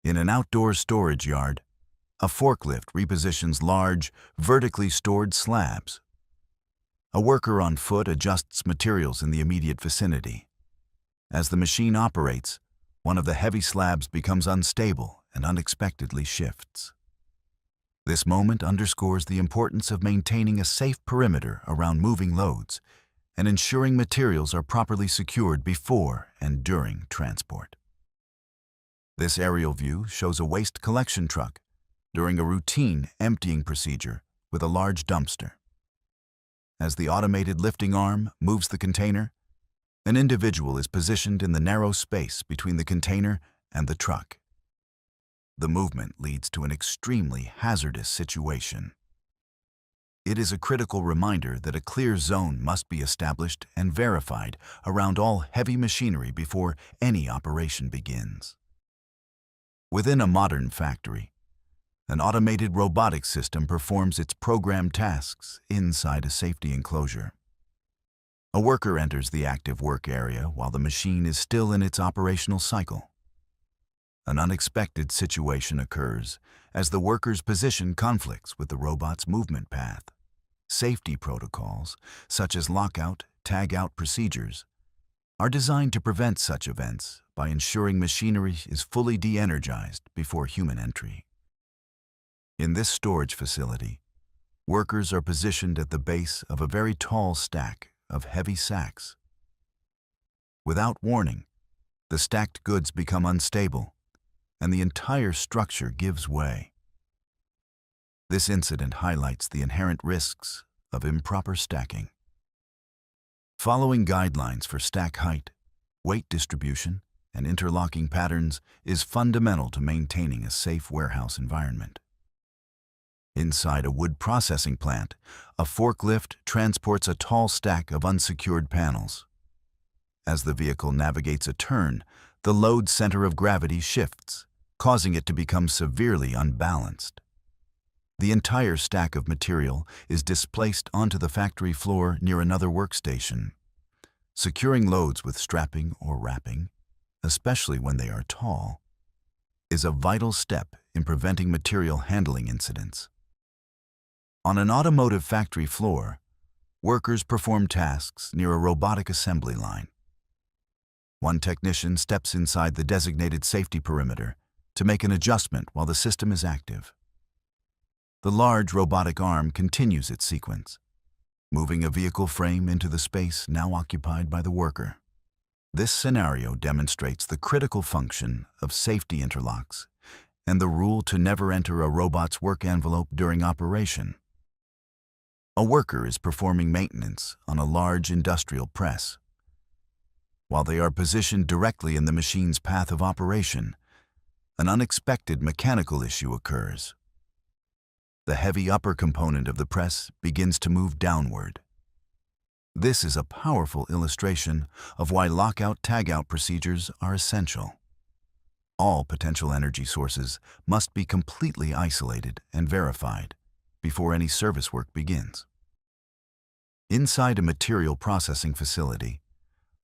In an outdoor storage yard, a forklift repositions large, vertically stored slabs. A worker on foot adjusts materials in the immediate vicinity. As the machine operates, one of the heavy slabs becomes unstable and unexpectedly shifts. This moment underscores the importance of maintaining a safe perimeter around moving loads and ensuring materials are properly secured before and during transport. This aerial view shows a waste collection truck during a routine emptying procedure with a large dumpster. As the automated lifting arm moves the container, an individual is positioned in the narrow space between the container and the truck. The movement leads to an extremely hazardous situation. It is a critical reminder that a clear zone must be established and verified around all heavy machinery before any operation begins. Within a modern factory, an automated robotic system performs its programmed tasks inside a safety enclosure. A worker enters the active work area while the machine is still in its operational cycle. An unexpected situation occurs as the worker's position conflicts with the robot's movement path. Safety protocols, such as lockout, tag-out procedures, are designed to prevent such events by ensuring machinery is fully de-energized before human entry. In this storage facility, workers are positioned at the base of a very tall stack of heavy sacks. Without warning, the stacked goods become unstable, and the entire structure gives way. This incident highlights the inherent risks of improper stacking. Following guidelines for stack height, weight distribution, and interlocking patterns is fundamental to maintaining a safe warehouse environment. Inside a wood processing plant, a forklift transports a tall stack of unsecured panels. As the vehicle navigates a turn, the load center of gravity shifts, causing it to become severely unbalanced. The entire stack of material is displaced onto the factory floor near another workstation. Securing loads with strapping or wrapping, especially when they are tall, is a vital step in preventing material handling incidents. On an automotive factory floor, workers perform tasks near a robotic assembly line. One technician steps inside the designated safety perimeter to make an adjustment while the system is active. The large robotic arm continues its sequence, moving a vehicle frame into the space now occupied by the worker. This scenario demonstrates the critical function of safety interlocks and the rule to never enter a robot's work envelope during operation. A worker is performing maintenance on a large industrial press. While they are positioned directly in the machine's path of operation, an unexpected mechanical issue occurs. The heavy upper component of the press begins to move downward. This is a powerful illustration of why lockout-tagout procedures are essential. All potential energy sources must be completely isolated and verified before any service work begins. Inside a material processing facility,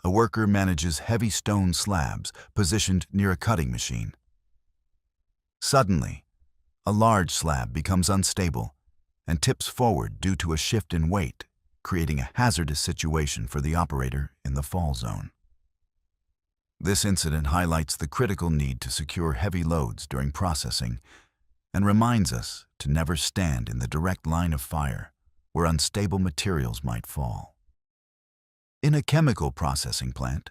a worker manages heavy stone slabs positioned near a cutting machine. Suddenly, a large slab becomes unstable and tips forward due to a shift in weight, creating a hazardous situation for the operator in the fall zone. This incident highlights the critical need to secure heavy loads during processing and reminds us to never stand in the direct line of fire where unstable materials might fall. In a chemical processing plant,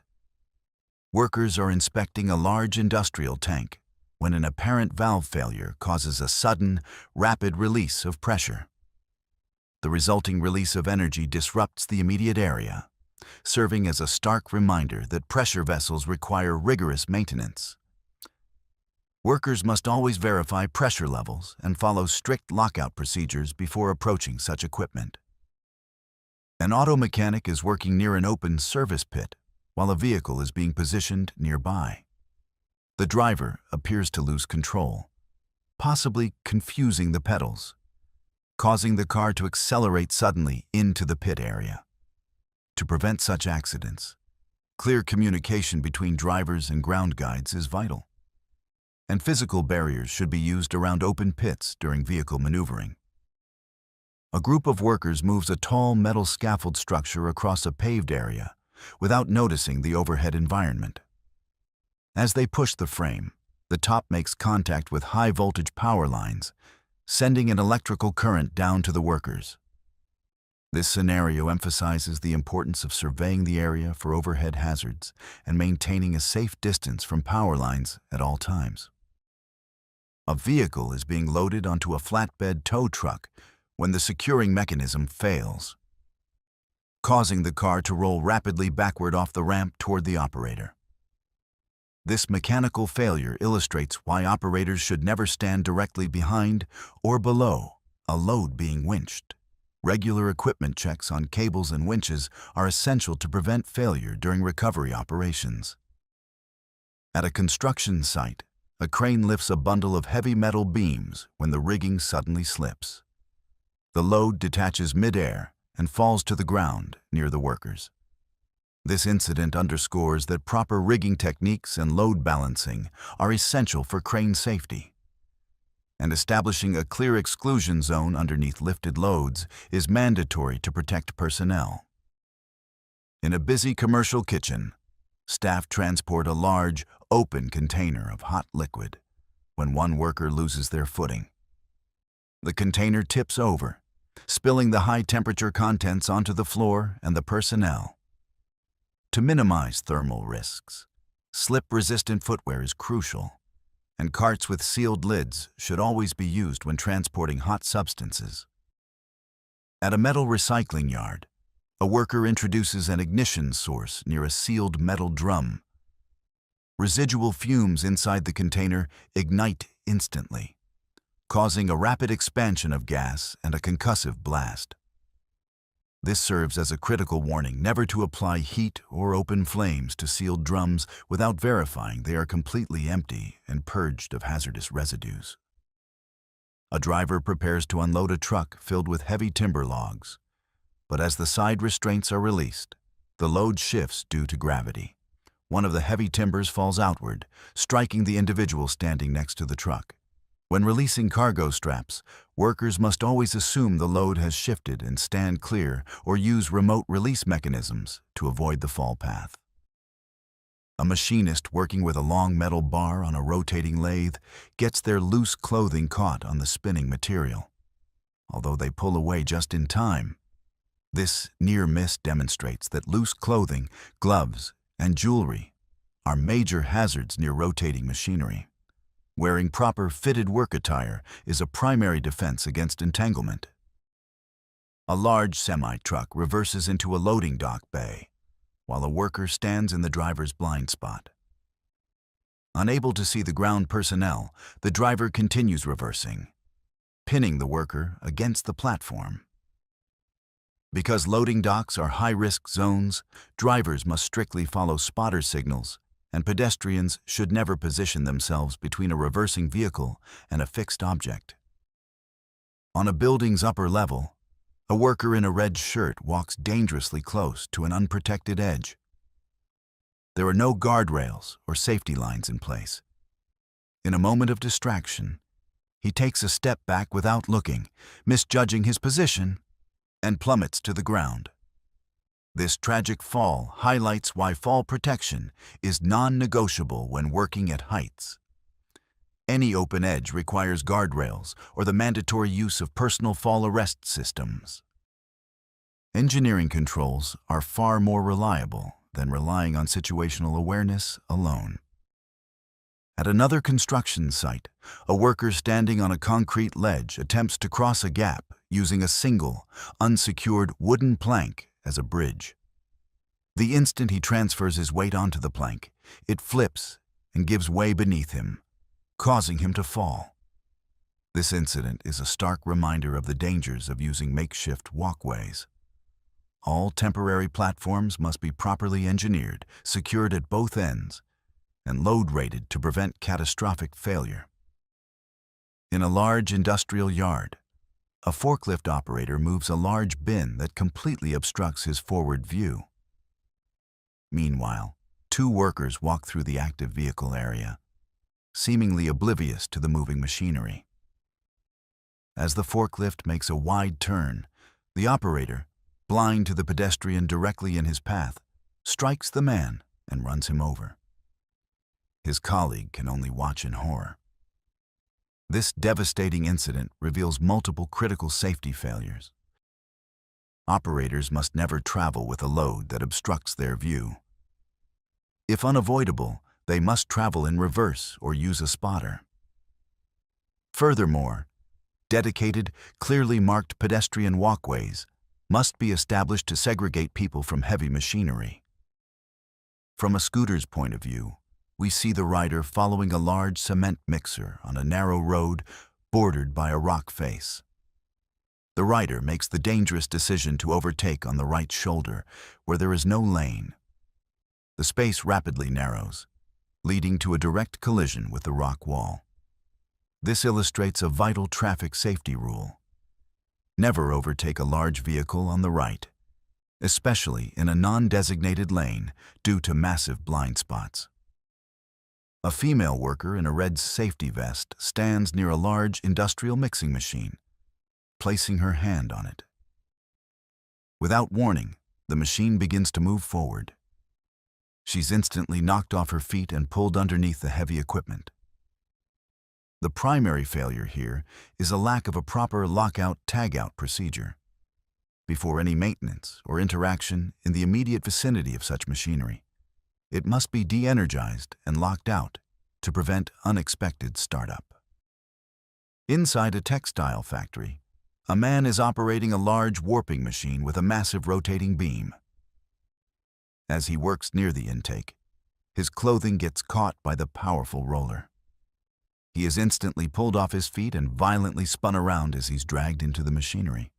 workers are inspecting a large industrial tank when an apparent valve failure causes a sudden, rapid release of pressure. The resulting release of energy disrupts the immediate area, serving as a stark reminder that pressure vessels require rigorous maintenance. Workers must always verify pressure levels and follow strict lockout procedures before approaching such equipment. An auto mechanic is working near an open service pit while a vehicle is being positioned nearby. The driver appears to lose control, possibly confusing the pedals, causing the car to accelerate suddenly into the pit area. To prevent such accidents, clear communication between drivers and ground guides is vital. and physical barriers should be used around open pits during vehicle maneuvering. A group of workers moves a tall metal scaffold structure across a paved area without noticing the overhead environment. As they push the frame, the top makes contact with high-voltage power lines, sending an electrical current down to the workers. This scenario emphasizes the importance of surveying the area for overhead hazards and maintaining a safe distance from power lines at all times. A vehicle is being loaded onto a flatbed tow truck when the securing mechanism fails, causing the car to roll rapidly backward off the ramp toward the operator. This mechanical failure illustrates why operators should never stand directly behind or below a load being winched. Regular equipment checks on cables and winches are essential to prevent failure during recovery operations. At a construction site, a crane lifts a bundle of heavy metal beams when the rigging suddenly slips. The load detaches mid-air and falls to the ground near the workers. This incident underscores that proper rigging techniques and load balancing are essential for crane safety. And establishing a clear exclusion zone underneath lifted loads is mandatory to protect personnel. In a busy commercial kitchen, staff transport a large, open container of hot liquid when one worker loses their footing. The container tips over, spilling the high-temperature contents onto the floor and the personnel. To minimize thermal risks, slip-resistant footwear is crucial, and carts with sealed lids should always be used when transporting hot substances. At a metal recycling yard, a worker introduces an ignition source near a sealed metal drum. Residual fumes inside the container ignite instantly, causing a rapid expansion of gas and a concussive blast. This serves as a critical warning never to apply heat or open flames to sealed drums without verifying they are completely empty and purged of hazardous residues. A driver prepares to unload a truck filled with heavy timber logs, but as the side restraints are released, the load shifts due to gravity. One of the heavy timbers falls outward, striking the individual standing next to the truck. When releasing cargo straps, workers must always assume the load has shifted and stand clear or use remote release mechanisms to avoid the fall path. A machinist working with a long metal bar on a rotating lathe gets their loose clothing caught on the spinning material. Although they pull away just in time, this near miss demonstrates that loose clothing, gloves, and jewelry are major hazards near rotating machinery. Wearing proper fitted work attire is a primary defense against entanglement. A large semi-truck reverses into a loading dock bay, while a worker stands in the driver's blind spot. Unable to see the ground personnel, the driver continues reversing, pinning the worker against the platform. Because loading docks are high-risk zones, drivers must strictly follow spotter signals, and pedestrians should never position themselves between a reversing vehicle and a fixed object. On a building's upper level, a worker in a red shirt walks dangerously close to an unprotected edge. There are no guardrails or safety lines in place. In a moment of distraction, he takes a step back without looking, misjudging his position, and plummets to the ground. This tragic fall highlights why fall protection is non-negotiable when working at heights. Any open edge requires guardrails or the mandatory use of personal fall arrest systems. Engineering controls are far more reliable than relying on situational awareness alone. At another construction site, a worker standing on a concrete ledge attempts to cross a gap using a single, unsecured wooden plank as a bridge. The instant he transfers his weight onto the plank, it flips and gives way beneath him, causing him to fall. This incident is a stark reminder of the dangers of using makeshift walkways. All temporary platforms must be properly engineered, secured at both ends, and load-rated to prevent catastrophic failure. In a large industrial yard, a forklift operator moves a large bin that completely obstructs his forward view. Meanwhile, two workers walk through the active vehicle area. seemingly oblivious to the moving machinery. As the forklift makes a wide turn, the operator, blind to the pedestrian directly in his path, strikes the man and runs him over. His colleague can only watch in horror. This devastating incident reveals multiple critical safety failures. Operators must never travel with a load that obstructs their view. If unavoidable, they must travel in reverse or use a spotter. Furthermore, dedicated, clearly marked pedestrian walkways must be established to segregate people from heavy machinery. From a scooter's point of view, we see the rider following a large cement mixer on a narrow road bordered by a rock face. The rider makes the dangerous decision to overtake on the right shoulder, where there is no lane. The space rapidly narrows, leading to a direct collision with the rock wall. This illustrates a vital traffic safety rule. Never overtake a large vehicle on the right, especially in a non-designated lane due to massive blind spots. A female worker in a red safety vest stands near a large industrial mixing machine, placing her hand on it. Without warning, the machine begins to move forward. She's instantly knocked off her feet and pulled underneath the heavy equipment. The primary failure here is a lack of a proper lockout-tagout procedure. Before any maintenance or interaction in the immediate vicinity of such machinery, it must be de-energized and locked out to prevent unexpected startup. Inside a textile factory, a man is operating a large warping machine with a massive rotating beam. As he works near the intake, his clothing gets caught by the powerful roller. He is instantly pulled off his feet and violently spun around as he's dragged into the machinery.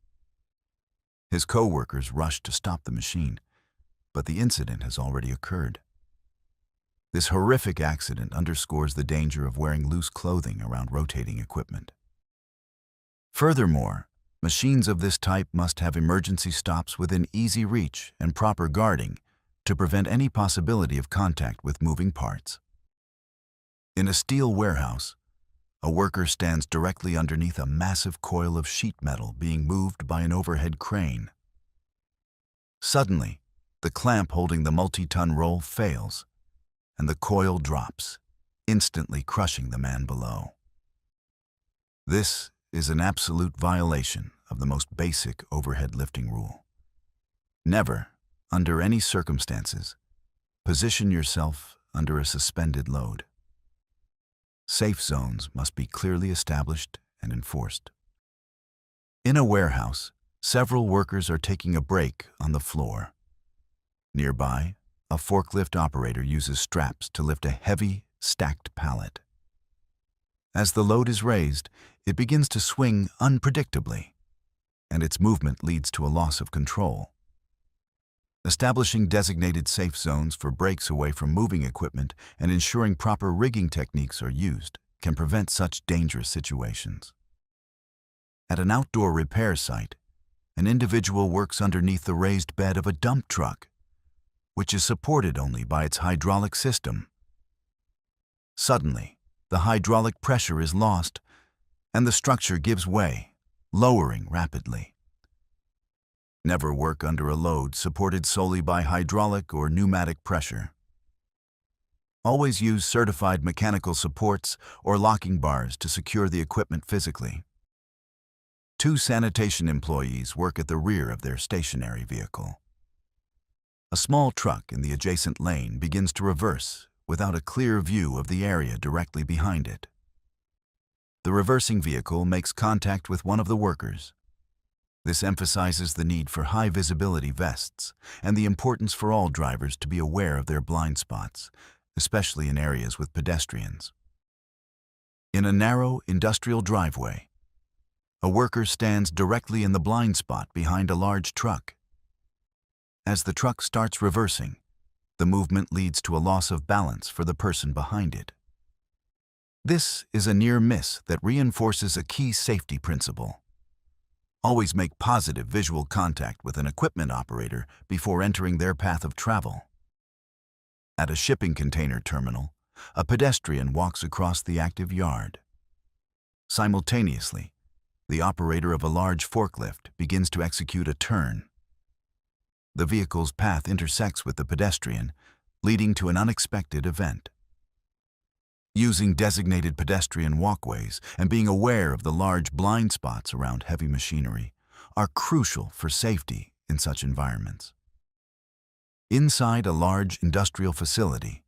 His co-workers rush to stop the machine, but the incident has already occurred. This horrific accident underscores the danger of wearing loose clothing around rotating equipment. Furthermore, machines of this type must have emergency stops within easy reach and proper guarding to prevent any possibility of contact with moving parts. In a steel warehouse, a worker stands directly underneath a massive coil of sheet metal being moved by an overhead crane. Suddenly, the clamp holding the multi-ton roll fails, and the coil drops, instantly crushing the man below. This is an absolute violation of the most basic overhead lifting rule. Never, under any circumstances, position yourself under a suspended load. Safe zones must be clearly established and enforced. In a warehouse, several workers are taking a break on the floor. Nearby, a forklift operator uses straps to lift a heavy, stacked pallet. As the load is raised, it begins to swing unpredictably, and its movement leads to a loss of control. Establishing designated safe zones for breaks away from moving equipment and ensuring proper rigging techniques are used can prevent such dangerous situations. At an outdoor repair site, an individual works underneath the raised bed of a dump truck, which is supported only by its hydraulic system. Suddenly, the hydraulic pressure is lost, and the structure gives way, lowering rapidly. Never work under a load supported solely by hydraulic or pneumatic pressure. Always use certified mechanical supports or locking bars to secure the equipment physically. 2 sanitation employees work at the rear of their stationary vehicle. A small truck in the adjacent lane begins to reverse without a clear view of the area directly behind it. The reversing vehicle makes contact with one of the workers. This emphasizes the need for high visibility vests and the importance for all drivers to be aware of their blind spots, especially in areas with pedestrians. In a narrow industrial driveway, a worker stands directly in the blind spot behind a large truck. As the truck starts reversing, the movement leads to a loss of balance for the person behind it. This is a near miss that reinforces a key safety principle. Always make positive visual contact with an equipment operator before entering their path of travel. At a shipping container terminal, a pedestrian walks across the active yard. Simultaneously, the operator of a large forklift begins to execute a turn. The vehicle's path intersects with the pedestrian, leading to an unexpected event. Using designated pedestrian walkways and being aware of the large blind spots around heavy machinery are crucial for safety in such environments. Inside a large industrial facility,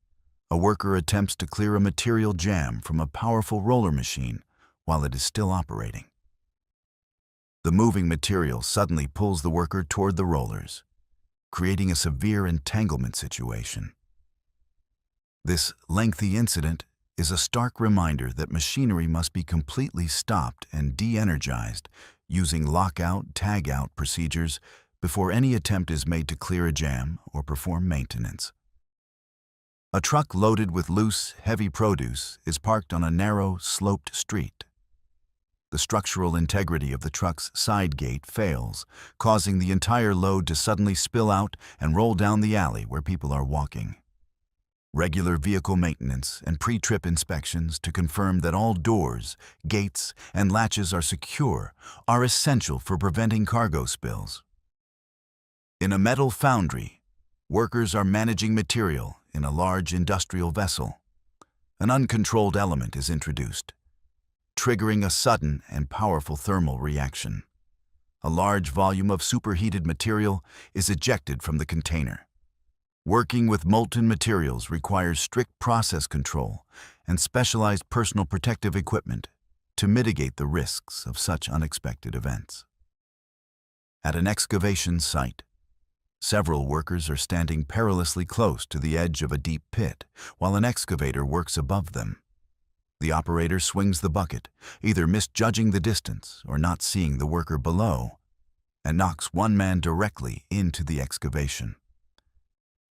a worker attempts to clear a material jam from a powerful roller machine while it is still operating. The moving material suddenly pulls the worker toward the rollers, creating a severe entanglement situation. This lengthy incident is a stark reminder that machinery must be completely stopped and de-energized using lockout, tag-out procedures before any attempt is made to clear a jam or perform maintenance. A truck loaded with loose, heavy produce is parked on a narrow, sloped street. The structural integrity of the truck's side gate fails, causing the entire load to suddenly spill out and roll down the alley where people are walking. Regular vehicle maintenance and pre-trip inspections to confirm that all doors, gates, and latches are secure are essential for preventing cargo spills. In a metal foundry, workers are managing material in a large industrial vessel. An uncontrolled element is introduced, triggering a sudden and powerful thermal reaction. A large volume of superheated material is ejected from the container. Working with molten materials requires strict process control and specialized personal protective equipment to mitigate the risks of such unexpected events. At an excavation site, several workers are standing perilously close to the edge of a deep pit while an excavator works above them. The operator swings the bucket, either misjudging the distance or not seeing the worker below, and knocks one man directly into the excavation.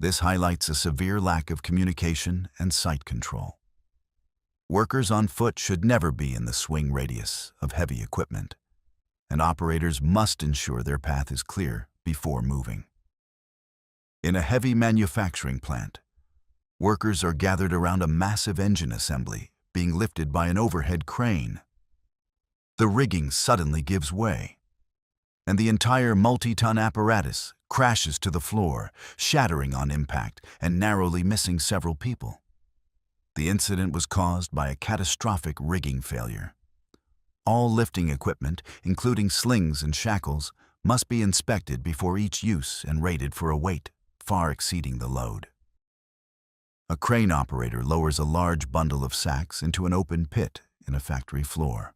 This highlights a severe lack of communication and site control. Workers on foot should never be in the swing radius of heavy equipment, and operators must ensure their path is clear before moving. In a heavy manufacturing plant, workers are gathered around a massive engine assembly being lifted by an overhead crane. The rigging suddenly gives way, and the entire multi-ton apparatus crashes to the floor, shattering on impact and narrowly missing several people. The incident was caused by a catastrophic rigging failure. All lifting equipment, including slings and shackles, must be inspected before each use and rated for a weight far exceeding the load. A crane operator lowers a large bundle of sacks into an open pit in a factory floor.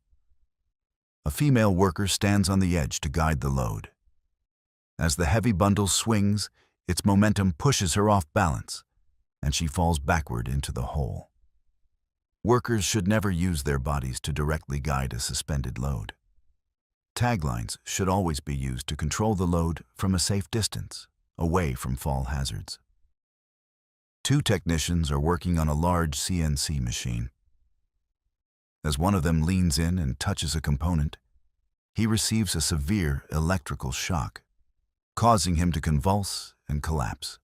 A female worker stands on the edge to guide the load. As the heavy bundle swings, its momentum pushes her off balance, and she falls backward into the hole. Workers should never use their bodies to directly guide a suspended load. Taglines should always be used to control the load from a safe distance, away from fall hazards. Two technicians are working on a large CNC machine. As one of them leans in and touches a component, he receives a severe electrical shock, causing him to convulse and collapse.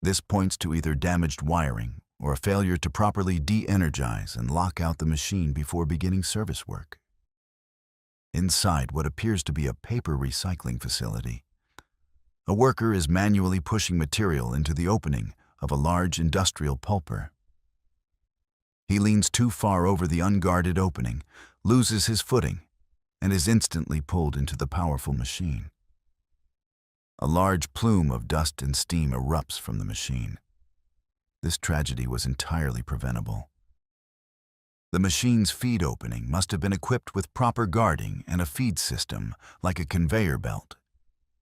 This points to either damaged wiring or a failure to properly de-energize and lock out the machine before beginning service work. Inside what appears to be a paper recycling facility, a worker is manually pushing material into the opening of a large industrial pulper. He leans too far over the unguarded opening, loses his footing, and is instantly pulled into the powerful machine. A large plume of dust and steam erupts from the machine. This tragedy was entirely preventable. The machine's feed opening must have been equipped with proper guarding and a feed system, like a conveyor belt,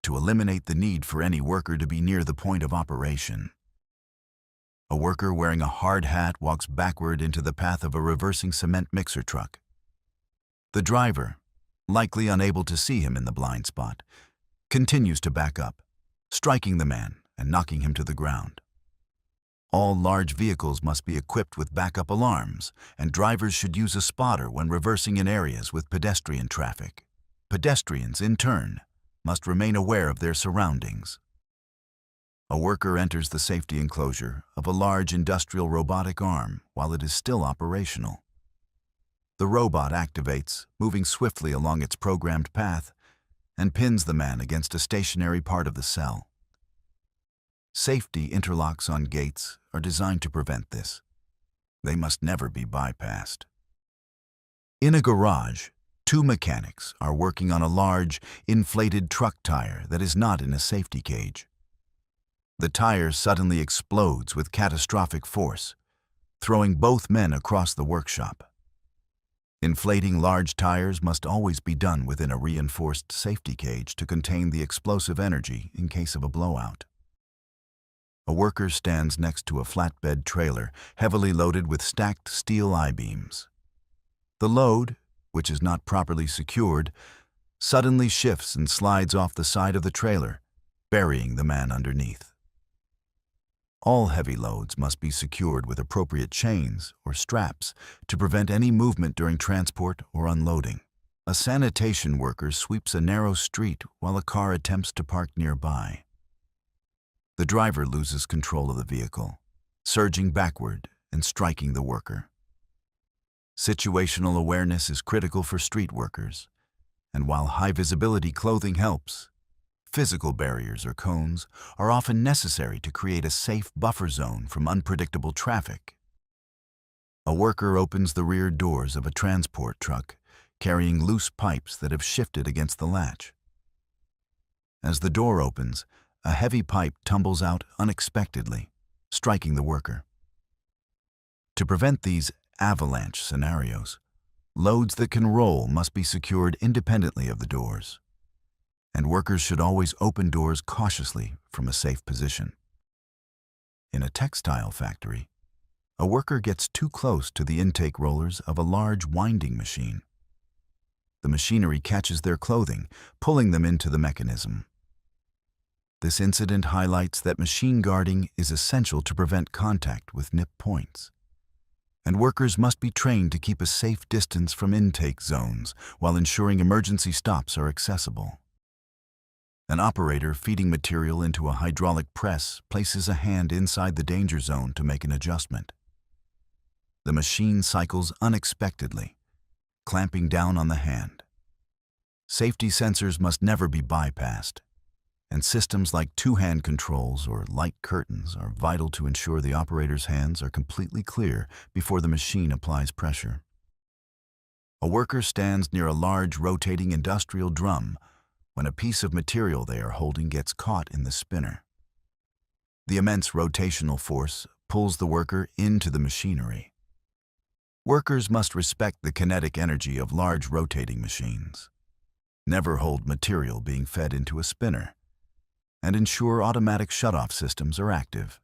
to eliminate the need for any worker to be near the point of operation. A worker wearing a hard hat walks backward into the path of a reversing cement mixer truck. The driver, likely unable to see him in the blind spot, continues to back up, striking the man and knocking him to the ground. All large vehicles must be equipped with backup alarms, and drivers should use a spotter when reversing in areas with pedestrian traffic. Pedestrians, in turn, must remain aware of their surroundings. A worker enters the safety enclosure of a large industrial robotic arm while it is still operational. The robot activates, moving swiftly along its programmed path, and pins the man against a stationary part of the cell. Safety interlocks on gates are designed to prevent this. They must never be bypassed. In a garage, two mechanics are working on a large, inflated truck tire that is not in a safety cage. The tire suddenly explodes with catastrophic force, throwing both men across the workshop. Inflating large tires must always be done within a reinforced safety cage to contain the explosive energy in case of a blowout. A worker stands next to a flatbed trailer heavily loaded with stacked steel I-beams. The load, which is not properly secured, suddenly shifts and slides off the side of the trailer, burying the man underneath. All heavy loads must be secured with appropriate chains or straps to prevent any movement during transport or unloading. A sanitation worker sweeps a narrow street while a car attempts to park nearby. The driver loses control of the vehicle, surging backward and striking the worker. Situational awareness is critical for street workers, and while high-visibility clothing helps, physical barriers or cones are often necessary to create a safe buffer zone from unpredictable traffic. A worker opens the rear doors of a transport truck, carrying loose pipes that have shifted against the latch. As the door opens, a heavy pipe tumbles out unexpectedly, striking the worker. To prevent these avalanche scenarios, loads that can roll must be secured independently of the doors, and workers should always open doors cautiously from a safe position. In a textile factory, a worker gets too close to the intake rollers of a large winding machine. The machinery catches their clothing, pulling them into the mechanism. This incident highlights that machine guarding is essential to prevent contact with nip points, and workers must be trained to keep a safe distance from intake zones while ensuring emergency stops are accessible. An operator feeding material into a hydraulic press places a hand inside the danger zone to make an adjustment. The machine cycles unexpectedly, clamping down on the hand. Safety sensors must never be bypassed, and systems like two-hand controls or light curtains are vital to ensure the operator's hands are completely clear before the machine applies pressure. A worker stands near a large rotating industrial drum when a piece of material they are holding gets caught in the spinner. The immense rotational force pulls the worker into the machinery. Workers must respect the kinetic energy of large rotating machines. Never hold material being fed into a spinner, and ensure automatic shutoff systems are active.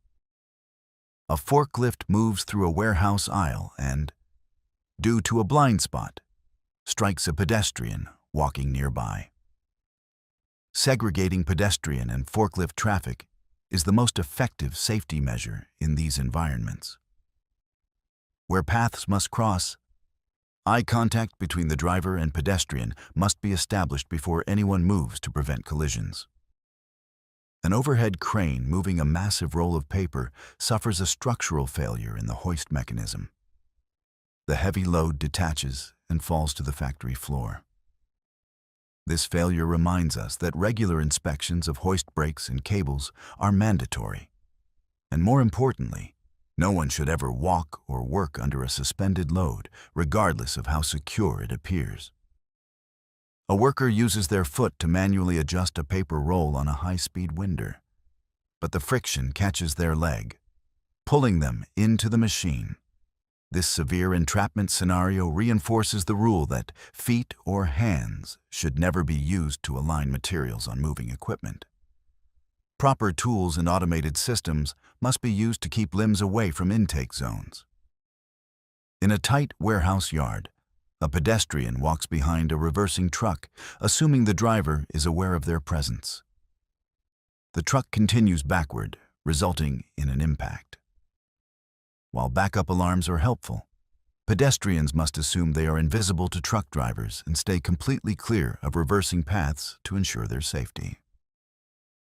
A forklift moves through a warehouse aisle and, due to a blind spot, strikes a pedestrian walking nearby. Segregating pedestrian and forklift traffic is the most effective safety measure in these environments. Where paths must cross, eye contact between the driver and pedestrian must be established before anyone moves to prevent collisions. An overhead crane moving a massive roll of paper suffers a structural failure in the hoist mechanism. The heavy load detaches and falls to the factory floor. This failure reminds us that regular inspections of hoist brakes and cables are mandatory. And more importantly, no one should ever walk or work under a suspended load, regardless of how secure it appears. A worker uses their foot to manually adjust a paper roll on a high-speed winder, but the friction catches their leg, pulling them into the machine. This severe entrapment scenario reinforces the rule that feet or hands should never be used to align materials on moving equipment. Proper tools and automated systems must be used to keep limbs away from intake zones. In a tight warehouse yard, a pedestrian walks behind a reversing truck, assuming the driver is aware of their presence. The truck continues backward, resulting in an impact. While backup alarms are helpful, pedestrians must assume they are invisible to truck drivers and stay completely clear of reversing paths to ensure their safety.